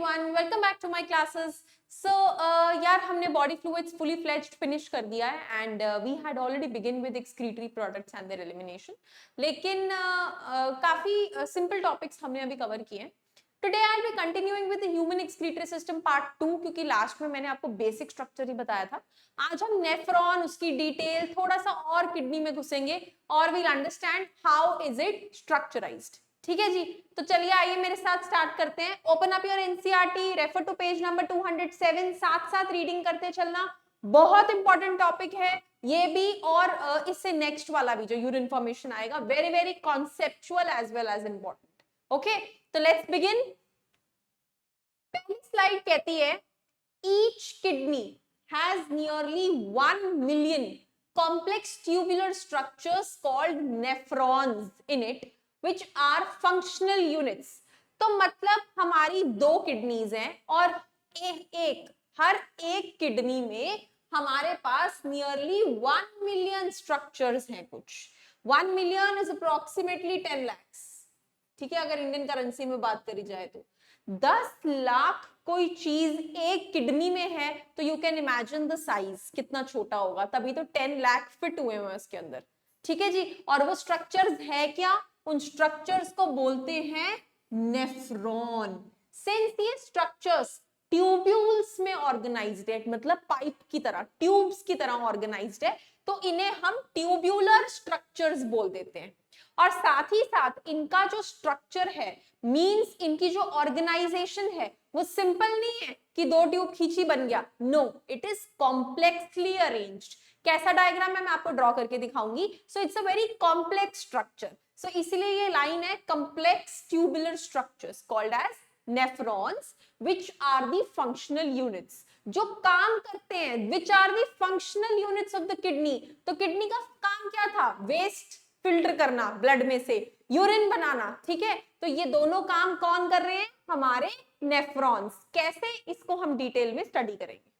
everyone, welcome back to my classes. So यार हमने body fluids fully fledged finish कर दिया है and we had already begin with excretory products and their elimination. लेकिन काफी simple topics हमने अभी cover किए हैं. Today I'll be continuing with the human excretory system part 2 क्योंकि लास्ट में मैंने आपको बेसिक स्ट्रक्चर ही बताया था. आज हम नेफ्रॉन, उसकी डिटेल, थोड़ा सा और किडनी में घुसेंगे और we'll understand how is it structurized. ठीक है जी, तो चलिए आइए मेरे साथ स्टार्ट करते हैं. Open up your NCERT, refer to page number 207, साथ साथ रीडिंग करते चलना. बहुत इंपॉर्टेंट टॉपिक है ये भी और इससे नेक्स्ट वाला भी जो यूरिन फॉर्मेशन आएगा, very very conceptual as well as important. Okay, तो लेट्स बिगिन. पहली स्लाइड कहती है each kidney has nearly 1 million complex tubular structures called nephrons in it which are functional units. तो मतलब हमारी 2 किडनीज हैं और हर एक किडनी में हमारे पास नियरली 1 मिलियन स्ट्रक्चर्स हैं. कुछ 1 मिलियन इज अप्रोक्सीमेटली 10 lakhs. ठीक है, अगर इंडियन करेंसी में बात करी जाए तो 10 लाख कोई चीज एक किडनी में है तो you can imagine the size कितना छोटा होगा. तभी तो 10 लाख फिट हुए हैं उसके अंदर. ठीक है जी, और वो स्ट्रक्चर्स है क्या? उन स्ट्रक्चर्स को बोलते हैं नेफ्रॉन. सिंस ये स्ट्रक्चर्स ट्यूब्यूल्स में ऑर्गेनाइज्ड है, मतलब पाइप की तरह, ट्यूब्स की तरह ऑर्गेनाइज्ड है, तो इन्हें हम ट्यूब्यूलर स्ट्रक्चर्स बोल देते हैं. और साथ ही साथ इनका जो स्ट्रक्चर है मींस इनकी जो ऑर्गेनाइजेशन है वो सिंपल नहीं है कि 2 ट्यूब खींची बन गया. No, it is complexly arranged. कैसा डायग्राम है मैं आपको ड्रॉ करके दिखाऊंगी. So it's a very complex structure. सो इसीलिए ये लाइन है complex tubular structures called as nephrons which are the functional units. जो काम करते हैं, which are the functional units of the kidney. तो किडनी का काम क्या था? वेस्ट फिल्टर करना ब्लड में से, यूरिन बनाना. ठीक है, तो ये दोनों काम कौन कर रहे हैं? हमारे नेफ्रॉन्स. कैसे, इसको हम डिटेल में स्टडी करेंगे.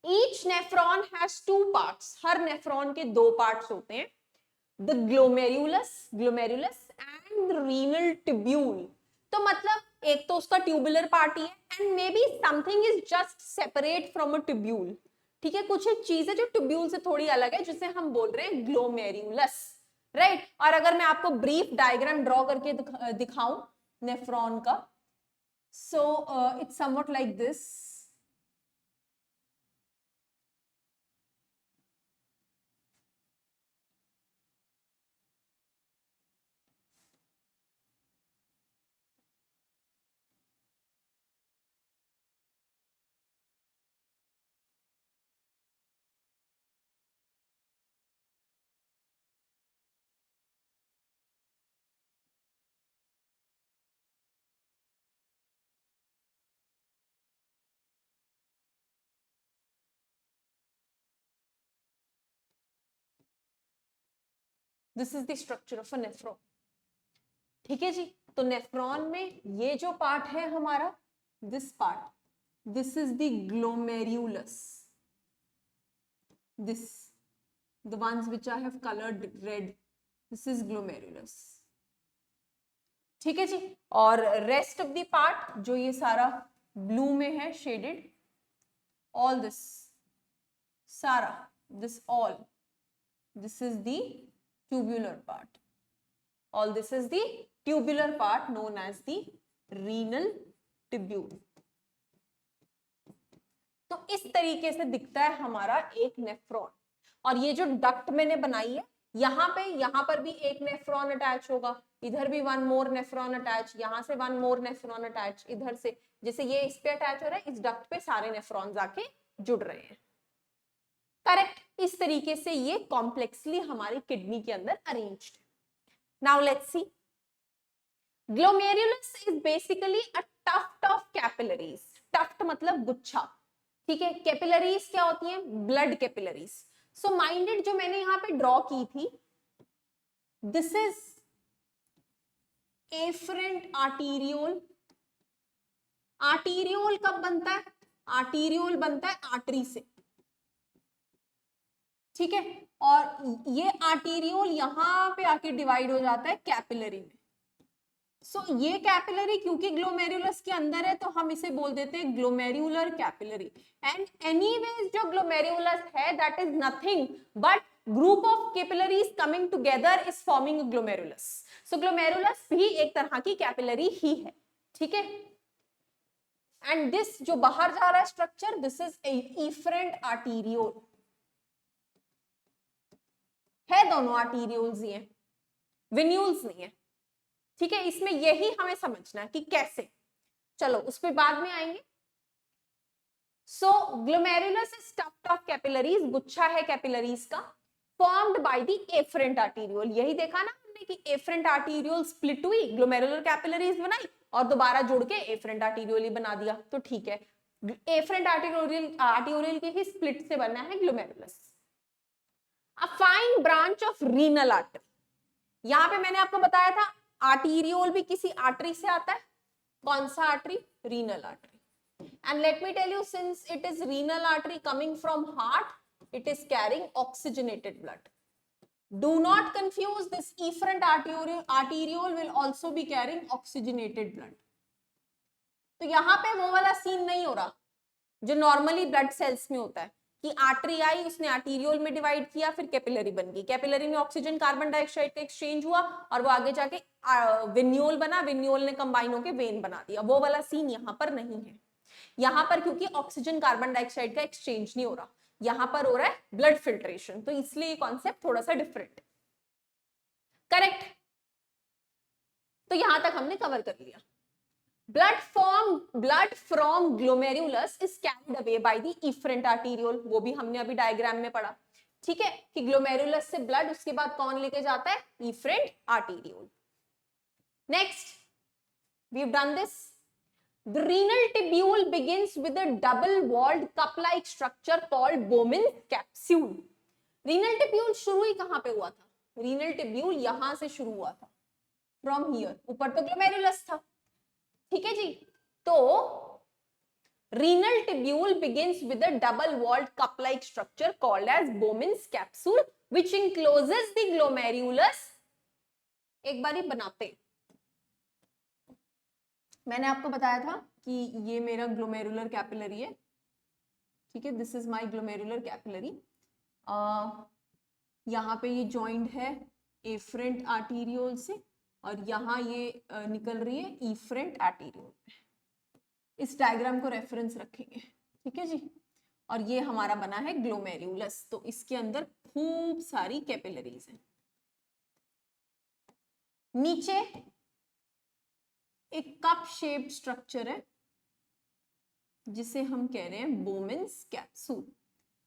Each nephron has 2 parts. Her nephron के 2 पार्ट्स होते हैं. The glomerulus and the renal tubule. तो मतलब एक तो उसका ट्यूबुलर पार्ट ही है and may be something is just separate from a tubule. ठीक है, कुछ एक चीज है जो ट्यूब्यूल से थोड़ी अलग है जिसे हम बोल रहे हैं ग्लोमेरुलस. राइट, और अगर मैं आपको ब्रीफ डायग्राम ड्रॉ करके दिखाऊं नेफ्रॉन का, so it's somewhat like this. This is the structure of a nephron. ठीक है जी, तो नेफ्रॉन में ये जो पार्ट है हमारा, this part, this is the glomerulus. This, the ones which I have colored red, this is glomerulus. ठीक है जी, और रेस्ट ऑफ द पार्ट जो ये सारा ब्लू में है शेडेड, ऑल दिस, सारा this, all this is the tubular part. All this is the tubular part known as the renal tubule. तो इस तरीके से दिखता है हमारा एक नेफ्रॉन. और ये जो डक्ट मैंने बनाई है, यहाँ पर भी एक नेफ्रॉन अटैच होगा, इधर भी 1 मोर नेफ्रॉन अटैच, यहाँ से 1 मोर नेफ्रॉन अटैच, इधर से जैसे ये इस पे अटैच हो रहा है, इस डक्ट पे सारे नेफ्रॉन्स आके जुड़ रहे हैं. करेक्ट, इस तरीके से ये कॉम्प्लेक्सली हमारी किडनी के अंदर अरेंज्ड है. Now let's see. Glomerulus is basically a tuft of capillaries. Tuft मतलब गुच्छा. ठीक है, कैपिलरीज क्या होती हैं? Blood capillaries. सो माइंडेड जो मैंने यहां पे ड्रॉ की थी, this is efferent arteriole. Arteriole कब बनता है? आर्टीरियोल बनता है आर्टरी से. ठीक है, और ये आर्टीरियोल यहां पे आके डिवाइड हो जाता है कैपिलरी में. सो ये कैपिलरी क्योंकि ग्लोमेरुलस के अंदर है तो हम इसे बोल देते हैं ग्लोमेरुलर कैपिलरी। एंड एनीवेज जो ग्लोमेरुलस है that is nothing but group of capillaries coming together is forming glomerulus. So glomerulus भी एक तरह की कैपिलरी ही है, ठीक है। एंड दिस जो बाहर जा रहा है structure, this is efferent arteriole है, दोनों आर्टीरियोल्स ही हैं, वेन्यूल्स नहीं है, ठीक है। इसमें यही हमें समझना है कि कैसे, चलो उस पर बाद में आएंगे। So glomerulus is stuffed of capillaries, गुच्छा है कैपिलरीज का, formed by the afferent arteriole. यही देखा ना हमने कि एफरेंट आर्टीरियोल स्प्लिट हुई, ग्लोमेरुलर कैपिलरीज बनाई और दोबारा जोड़ के एफरेंट आर्टीरियोल ही बना दिया, तो ठीक है। एफरेंट आर्टीरियोल के ही स्प्लिट से बना है glomerulus. A fine branch of renal artery, यहां पे मैंने आपको बताया था आर्टीरियोल भी किसी आर्टरी से आता है, कौन सा artery? Renal artery. And let me tell you, since it is renal artery coming from heart, it is carrying oxygenated blood. Do not confuse this efferent arteriole will also be carrying oxygenated blood. तो यहाँ पे वो वाला scene नहीं हो रहा जो normally blood cells में होता है कि आर्टरी आई, उसने आर्टीरियोल में डिवाइड किया, फिर कैपिलरी बन गई, कैपिलरी में ऑक्सीजन कार्बन डाइऑक्साइड का एक्सचेंज हुआ और वो आगे जाके वेन्यूल बना, वेन्यूल ने कंबाइन होकर वेन बना दिया। वो वाला सीन यहाँ पर नहीं है। यहाँ पर क्योंकि ऑक्सीजन कार्बन डाइऑक्साइड का एक्सचेंज नहीं हो रहा, यहाँ पर हो रहा है ब्लड फिल्ट्रेशन, तो इसलिए ये कॉन्सेप्ट थोड़ा सा डिफरेंट है। करेक्ट, तो यहां तक हमने कवर कर लिया। blood from glomerulus is carried away by the efferent arteriole, वो भी हमने अभी डायग्राम में पढ़ा, ठीक है, कि ग्लोमेरुलस से ब्लड उसके बाद कौन लेके जाता है? efferent arteriole। Next, we have done this. The renal tubule begins with a double-walled cup-like structure called Bowman's capsule. Renal tubule शुरू ही कहाँ पे हुआ था? Renal tubule यहां से शुरू हुआ था, from here। ऊपर तो glomerulus था, ठीक है जी। तो renal tubule begins with a double-walled cup-like structure called as Bowman's capsule, which encloses the glomerulus। एक बारी बनाते, मैंने आपको बताया था कि ये मेरा ग्लोमेरुलर कैपिलरी है, ठीक है, this is my glomerular capillary. यहाँ पे ये जॉइंड है एफरेंट आर्टीरियोल से और यहाँ ये निकल रही है इफरेंट आर्टीरियोल। इस डायग्राम को रेफरेंस रखेंगे, ठीक है जी। और ये हमारा बना है ग्लोमेरुलस, तो इसके अंदर खूब सारी कैपिलरीज हैं। नीचे एक कप शेप्ड स्ट्रक्चर है जिसे हम कह रहे हैं बोमेन्स कैप्सूल।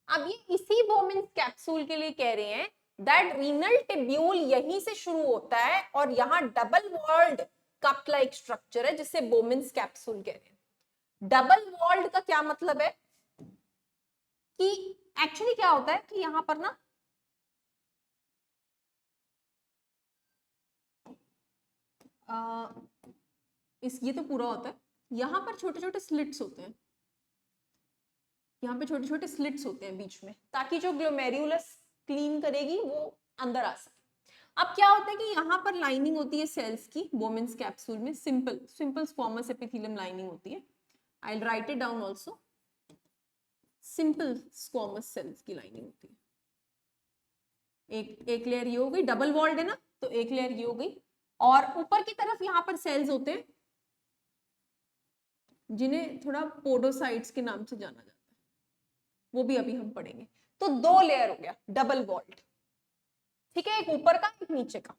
अब ये इसी बोमेन्स कैप्सूल के लिए कह रहे हैं दैट रीनल टिब्यूल यहीं से शुरू होता है और यहाँ double walled cup like structure है जिसे बोमेन्स कैप्सूल कह रहे हैं। डबल वॉल्ड का क्या मतलब है कि एक्चुअली क्या होता है कि यहाँ पर ना ये तो पूरा होता है, यहाँ पर छोटे छोटे स्लिट्स होते हैं, यहाँ पे छोटे छोटे स्लिट्स होते हैं बीच में, ताकि जो ग्लोमेरुलस क्लीन करेगी वो अंदर आ सके। अब क्या होता है कि यहाँ पर लाइनिंग होती है सेल्स की, बोमेन्स कैप्सूल में सिंपल स्क्वामस एपिथेलियम लाइनिंग होती है। I will write it down also, simple squamous cells की लाइनिंग होती है। एक लेयर ये हो गई, डबल वॉल्ड है ना, तो एक लेयर ये हो गई, और ऊपर की तरफ यहाँ पर सेल्स होते हैं जिन्हें थोड़ा पोडोसाइट्स के नाम से जाना जाता है, वो भी अभी हम पढ़ेंगे। तो दो लेयर हो गया डबल वॉल्ड, ठीक है, एक ऊपर का एक नीचे का।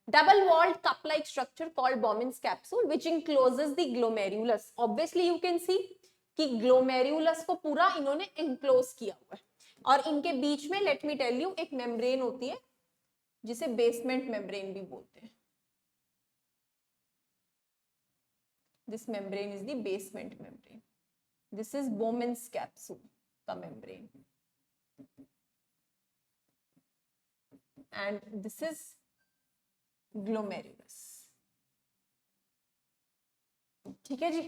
double walled cup like structure called Bowman's capsule which encloses the glomerulus। obviously you can see कि glomerulus को पूरा इन्होंने enclose किया हुआ है और इनके बीच में let me tell you एक membrane होती है जिसे basement membrane भी बोलते हैं। this membrane is the basement membrane, this is Bowman's capsule का membrane and this is glomerulus, ठीक है जी।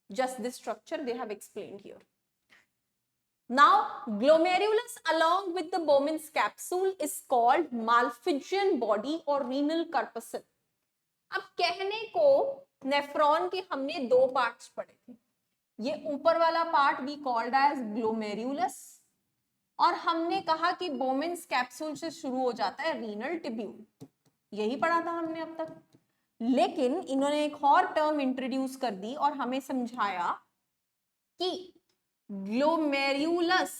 just this structure they have explained here। Now, glomerulus along with the Bowman's capsule is called Malpighian body or renal corpuscle. अब कहने को nephron के हमने दो parts पढ़े थे, ये ऊपर वाला part we called as glomerulus, और हमने कहा कि बोमेन्स कैप्सूल से शुरू हो जाता है रीनल टिब्यूल, यही पढ़ा था हमने अब तक। लेकिन इन्होंने एक और टर्म इंट्रोड्यूस कर दी और हमें समझाया कि glomerulus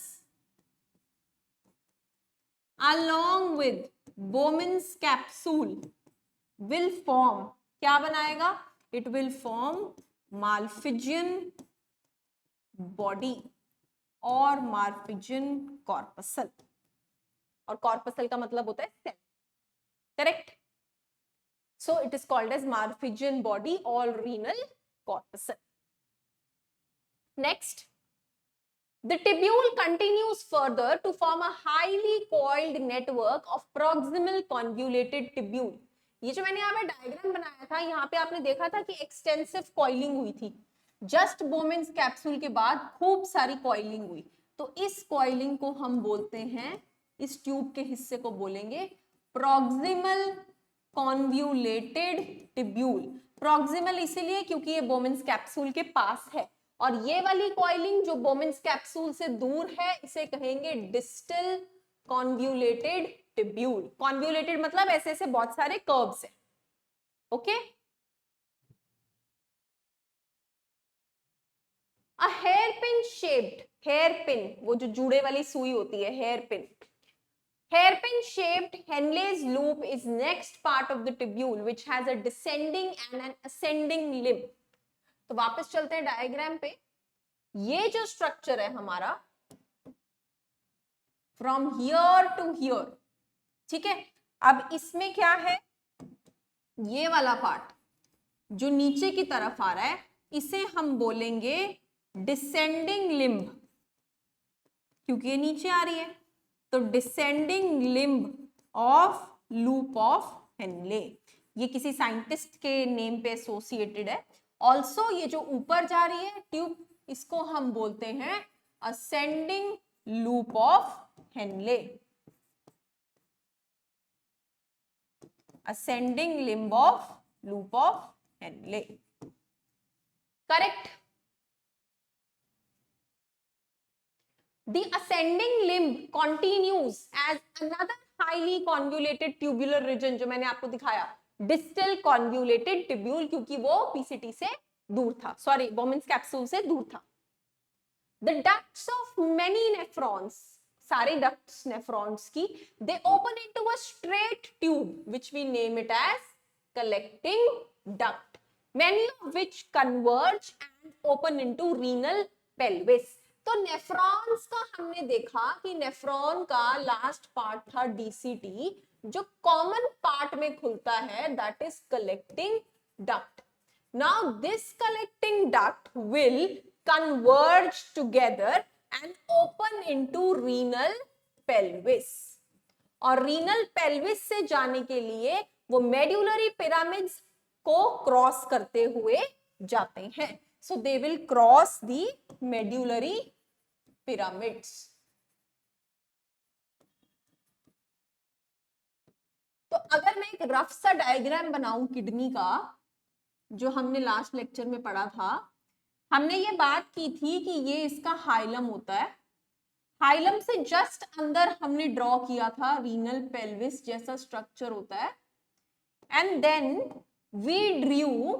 along with Bowman's capsule will form, क्या बनाएगा? It will form Malpighian body और Malpighian corpuscle, और corpuscle का मतलब होता है cell, correct? So it is called as Malpighian body or renal corpuscle. Next, the tubule continues further to form a highly coiled network of proximal convoluted tubule. ये जो मैंने यहाँ पे डायग्राम बनाया था, यहाँ पे आपने देखा था कि एक्सटेंसिव कॉइलिंग हुई थी, जस्ट बोमेन्स कैप्सूल के बाद खूब सारी कॉइलिंग हुई, तो इस कॉइलिंग को हम बोलते हैं, इस ट्यूब के हिस्से को बोलेंगे प्रॉक्सिमल कॉन्व्यूलेटेड टिब्यूल। प्रॉक्सिमल इसीलिए क्योंकि ये बोमेन्स कैप्सूल के पास है, और ये वाली कॉइलिंग जो बोमेन्स कैप्सूल से दूर है इसे कहेंगे डिस्टल कॉन्व्यूलेटेड टिब्यूल। कॉन्व्यूलेटेड मतलब ऐसे ऐसे बहुत सारे कर्व्स हैं, ओके। अ हेयरपिन शेप्ड, हेयरपिन वो जो जूड़े वाली सुई होती है, hairpin, hairpin shaped Henle's loop is next part of the tubule which has a descending and an ascending limb. तो वापस चलते हैं डायग्राम पे, ये जो स्ट्रक्चर है हमारा फ्रॉम हियर टू हियर, ठीक है। अब इसमें क्या है, ये वाला पार्ट जो नीचे की तरफ आ रहा है इसे हम बोलेंगे डिसेंडिंग लिम्ब, क्योंकि ये नीचे आ रही है, तो descending limb of loop of Henle, ये किसी साइंटिस्ट के नेम पे एसोसिएटेड है। ऑल्सो ये जो ऊपर जा रही है ट्यूब, इसको हम बोलते हैं ascending loop of Henley, ascending limb of loop of Henley, correct. The ascending limb continues as another highly convoluted tubular region, जो मैंने आपको दिखाया distal convoluted tubule, क्योंकि वो PCT से दूर था, सॉरी बोमेन्स कैप्सूल से दूर था। The ducts of many nephrons, सारे ducts nephrons की, they open into a straight tube which we name it as collecting duct, many of which converge and open into renal pelvis. तो nephrons का हमने देखा कि नेफ्रॉन का last part था DCT, जो कॉमन पार्ट में खुलता है, that is collecting duct. Now this collecting duct will converge together and open into renal pelvis, और रीनल पेल्विस से जाने के लिए वो मेड्यूलरी पिरामिड्स को क्रॉस करते हुए जाते हैं। So they will cross the medullary pyramids. तो अगर मैं एक रफ सा डायग्राम बनाऊं किडनी का, जो हमने लास्ट लेक्चर में पढ़ा था, हमने ये बात की थी कि ये इसका हाइलम होता है, हाइलम से जस्ट अंदर हमने ड्रॉ किया था रीनल पेल्विस जैसा स्ट्रक्चर होता है, एंड देन वी ड्रू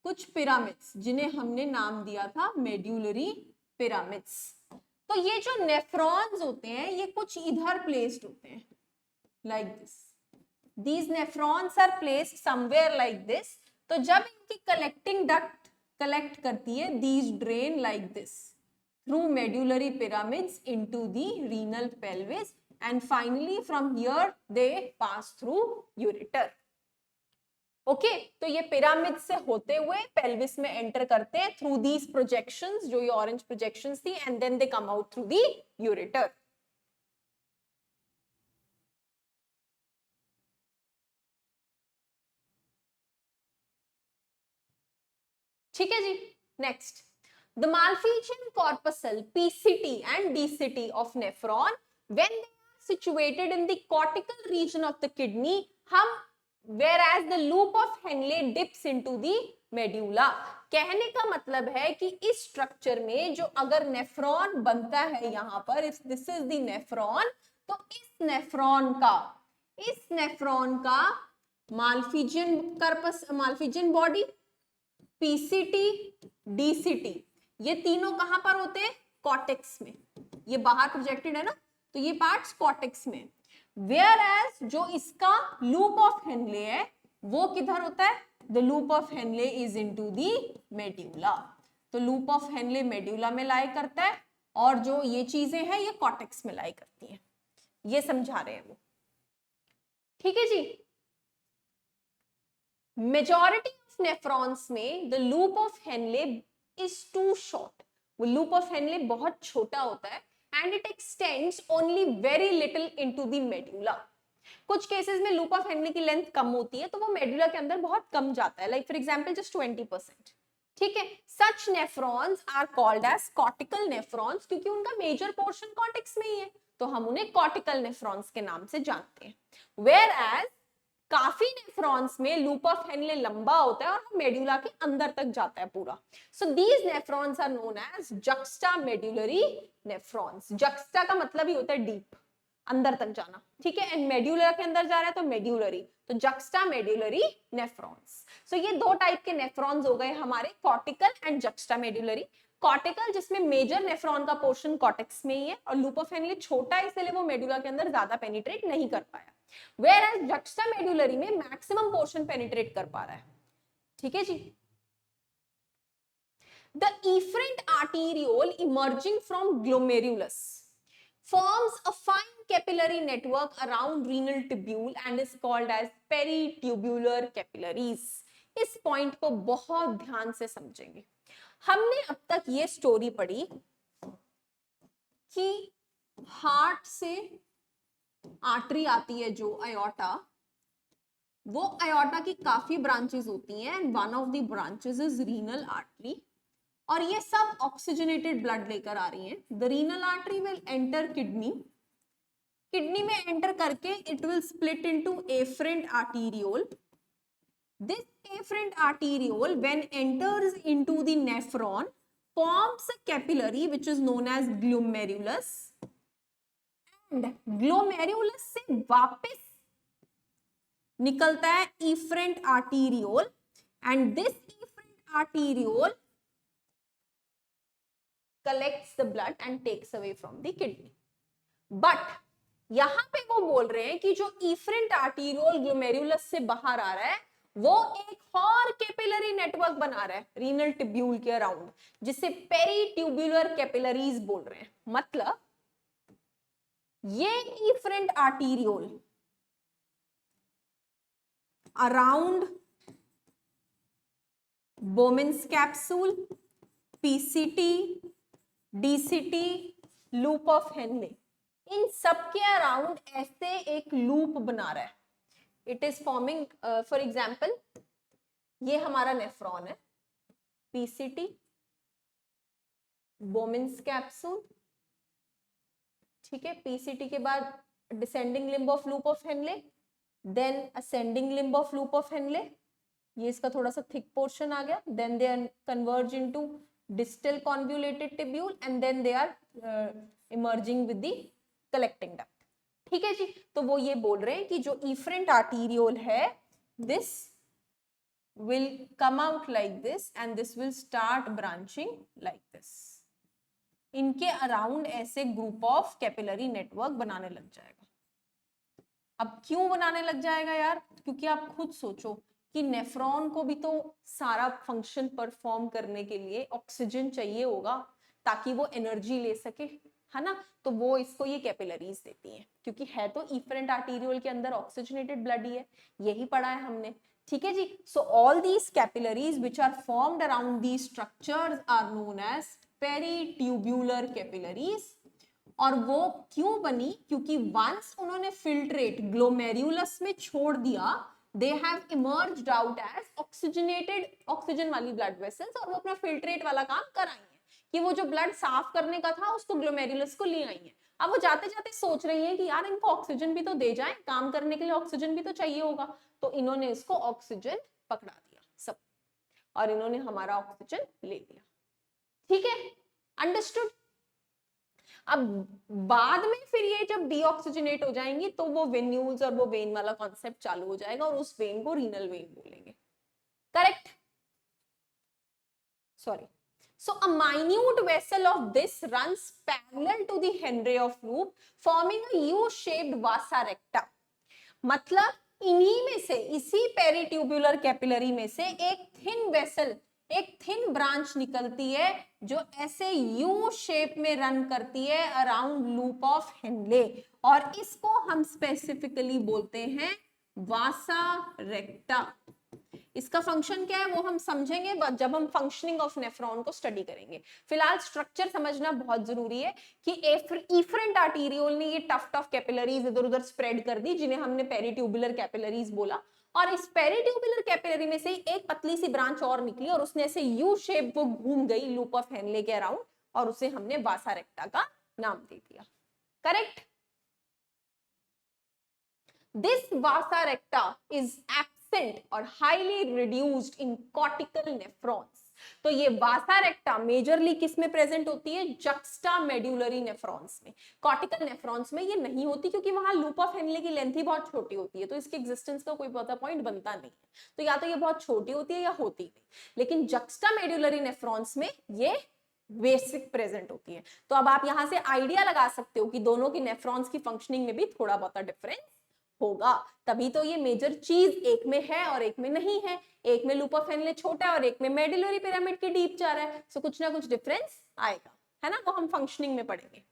कुछ पिरामिड्स जिन्हें हमने नाम दिया था मेड्यूलरी पिरामिड्स। तो ये जो नेफ्रॉन्स होते हैं ये कुछ इधर प्लेस्ड होते हैं like this, these nephrons are placed somewhere like this. तो जब इनकी कलेक्टिंग डक्ट कलेक्ट करती है, these drain like this through medullary pyramids into the renal pelvis, and finally from here they pass through ureter. Okay, तो ये pyramid से होते हुए पेल्विस में एंटर करते हैं थ्रू दीज प्रोजेक्शंस, जो ये ऑरेंज प्रोजेक्शंस थी, and then they come out through the ureter. ठीक है जी, next. The Malpighian corpuscle, PCT and DCT of nephron, when they are situated in the cortical region of the kidney, whereas the loop of Henle dips into the medulla. कहने का मतलब है कि इस structure में जो अगर नेफ्रॉन बनता है यहाँ पर, if this is the nephron, तो इस नेफ्रॉन का Malpighian corpus, Malpighian body, PCT, DCT, ये तीनों कहां पर होते हैं? कॉर्टेक्स में. ये बाहर प्रोजेक्टेड है ना, तो ये पार्ट्स कॉर्टेक्स में. वेयर एज जो इसका लूप ऑफ हेनले है वो किधर होता है? The loop of Henle is into the medulla. तो लूप ऑफ हेनले मेड्यूला में लाई करता है और जो ये चीजें हैं ये कॉर्टेक्स में लाई करती हैं. ये समझा रहे हैं वो. ठीक है जी. मेजॉरिटी ऑफ नेफ्रॉन्स में the loop of Henle is too short. वो लूप ऑफ हेनले बहुत छोटा होता है and it extends only very little into the medulla. कुछ केसेस में लूप ऑफ हेनले की लेंथ कम होती है तो वो मेडुला के अंदर बहुत कम जाता है, लाइक फॉर एग्जांपल जस्ट 20%. ठीक है. Such nephrons are called as cortical nephrons क्योंकि उनका मेजर पोर्शन कॉर्टेक्स में ही है, तो हम उन्हें कॉर्टिकल नेफ्रॉन्स के नाम से जानते हैं. वेयर एज काफी नेफ्रॉन्स में लूप ऑफ हेनले लंबा होता है और मेडुला के अंदर तक जाता है पूरा. So these nephrons are known as juxta medullary nephrons. Juxta का मतलब ही होता है डीप, अंदर तक जाना. ठीक है. एंड मेड्यूलर के अंदर जा रहा है तो मेड्यूलरी, तो जक्स्टा मेड्यूलरी नेफ्रॉन्स. सो ये दो टाइप के नेफ्रॉन्स हो गए हमारे, cortical and juxta medullary. Cortical जिसमें मेजर नेफ्रॉन का पोर्शन कॉर्टेक्स में ही है और लूप ऑफ हेनले छोटा है इसलिए वो मेडुला के अंदर ज्यादा पेनिट्रेट नहीं कर पाया. Whereas जक्स्टा मेडुलरी में मैक्सिमम पोर्शन पेनिट्रेट कर पा रहा है. ठीक है जी. The efferent arteriole emerging from glomerulus forms a fine capillary network around renal tubule and is called as peritubular capillaries. इस पॉइंट को बहुत ध्यान से समझेंगे. हमने अब तक ये स्टोरी पढ़ी कि हार्ट से आर्टरी आती है जो अयोर्टा, वो अयोर्टा की काफी ब्रांचेस होती हैं and one of the branches is renal artery और ये सब ऑक्सीजनेटेड ब्लड लेकर आ रही हैं. The renal artery will enter kidney. Kidney में एंटर करके it will split into efferent arteriole. This efferent arteriole when enters into the nephron forms a capillary which is known as glomerulus. Glomerulus से वापस निकलता है efferent arteriole and this efferent arteriole collects the blood and takes away from the kidney. But यहां पे वो बोल रहे हैं कि जो इफरेंट आर्टीरियोल ग्लोमेरुलस से बाहर आ रहा है वो एक और कैपिलरी नेटवर्क बना रहा है रीनल ट्यूब्यूल के अराउंड, जिसे पेरीट्यूबुलर कैपिलरीज बोल रहे हैं. मतलब ये efferent arteriole around Bowman's capsule, PCT, DCT, loop of Henle, इन सब के अराउंड ऐसे एक लूप बना रहा है. It is forming, for example ये हमारा नेफ्रॉन है, पीसीटी, बोमेन्स कैप्सूल. ठीक है. पीसीटी के बाद descending limb of loop of Henle, then ascending limb of loop of Henle, ये इसका थोड़ा सा थिक पोर्शन आ गया. Then they are converge into distal convoluted tubule and then they are emerging with the collecting duct. ठीक है जी. तो वो ये बोल रहे हैं कि जो इफरेंट आर्टीरियोल है this will come out like this and this will start branching like this. इनके अराउंड ऐसे ग्रुप ऑफ कैपिलरी नेटवर्क बनाने लग जाएगा. अब क्यों बनाने लग जाएगा यार? क्योंकि आप खुद सोचो कि नेफ्रॉन को भी तो सारा फंक्शन परफॉर्म करने के लिए ऑक्सीजन चाहिए होगा ताकि वो एनर्जी ले सके, है ना. तो वो इसको ये कैपिलरीज देती हैं क्योंकि है तो इफरेंट आर्टीरियोल के अंदर ऑक्सीजनेटेड ब्लड ही है, यही पढ़ा है हमने. ठीक है जी. So all these capillaries which are formed around these structures are known as peritubular capillaries. और वो क्यों बनी? क्योंकि वंस उन्होंने फिल्ट्रेट ग्लोमेरुलस में छोड़ दिया, they have emerged out as oxygenated, oxygen वाली ब्लड वेसल्स, और वो अपना फिल्ट्रेट वाला काम कराएंगे. कि वो जो ब्लड साफ करने का था उसको ग्लोमेरुलस को ले आई है। अब वो जाते जाते सोच रही है कि यार इनको ऑक्सीजन भी तो दे जाए, काम करने के लिए ऑक्सीजन भी तो चाहिए होगा, तो इन्होंने इसको ऑक्सीजन पकड़ा दिया सब, और इन्होंने हमारा ऑक्सीजन ले लिया। ठीक है, अंडरस्टूड। अब बाद में फिर ये जब डीऑक्सीजनेट हो जाएंगी तो वो वेन्यूल्स और वो वेन वाला कॉन्सेप्ट चालू हो जाएगा, और उस वेन को रीनल वेन बोलेंगे। Correct? Sorry. So a minute vessel of this runs parallel to the Henry of loop, forming a U-shaped vasa recta. मतलब इन्हीं में से, इसी पेरिट्यूबुलर कैपिलरी में से एक थिन वेसल, एक थिन ब्रांच निकलती है जो ऐसे यू शेप में रन करती है अराउंड लूप ऑफ हेनले, और इसको हम स्पेसिफिकली बोलते हैं वासा रेक्टा। इसका फंक्शन क्या है वो हम समझेंगे जब हम फंक्शनिंग ऑफ नेफ्रॉन को स्टडी करेंगे। फिलहाल स्ट्रक्चर समझना बहुत जरूरी है कि इफरेंट आर्टीरियोल ने ये टफ टफ कैपिलरीज इधर उधर स्प्रेड कर दी, जिन्हें हमने पेरिट्यूबुलर कैपिलरीज बोला, और इस पेरिट्यूबुलर कैपिलरी में से एक पतली सी ब्रांच और निकली, और उसने ऐसे यू शेप वो घूम गई लूप ऑफ हेनले के अराउंड, और उसे हमने वासा रेक्टा का नाम दे दिया। Correct? This vasa recta is और highly reduced in cortical nephrons. तो ये वासा रेक्टा मेजरली किस में प्रेजेंट होती है? जक्स्टा मेडुलरी नेफ्रॉन्स में। कॉर्टिकल नेफ्रॉन्स में ये नहीं होती क्योंकि वहां लूप ऑफ हेनले की लेंथ ही बहुत छोटी होती है, तो इसके एग्जिस्टेंस का कोई पता पॉइंट बनता नहीं है, तो या तो ये बहुत छोटी होती है या होती नहीं। लेकिन जक्स्टा मेडुलरी नेफ्रॉन्स में ये बेसिक प्रेजेंट होती है। तो अब आप यहां से आइडिया लगा सकते हो कि दोनों की नेफ्रॉन्स की फंक्शनिंग में भी थोड़ा बहुत डिफरेंस होगा, तभी तो ये मेजर चीज एक में है और एक में नहीं है, एक में लूप ऑफ हेनले छोटा है और एक में मेडुलरी पिरामिड के डीप जा रहा है, सो कुछ ना कुछ डिफरेंस आएगा, है ना, वो हम फंक्शनिंग में पढ़ेंगे।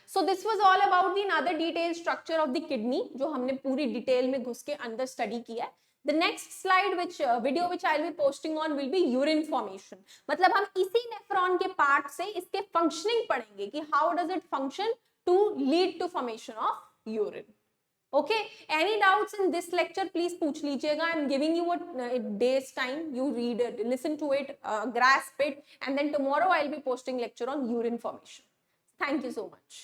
So this was all about the another detail structure of the kidney, जो हमने पूरी डिटेल में घुस के अंदर स्टडी किया है। The next slide video which I'll be posting on will be urine formation. मतलब हम इसी नेफ्रॉन के पार्ट से इसके फंक्शनिंग पढ़ेंगे कि how does it function to lead to formation of urine. Okay, any doubts in this lecture please पूछ लीजिएगा. I'm giving you a day's time, you read it, listen to it, grasp it, and then tomorrow I'll be posting lecture on urine formation. Thank you so much.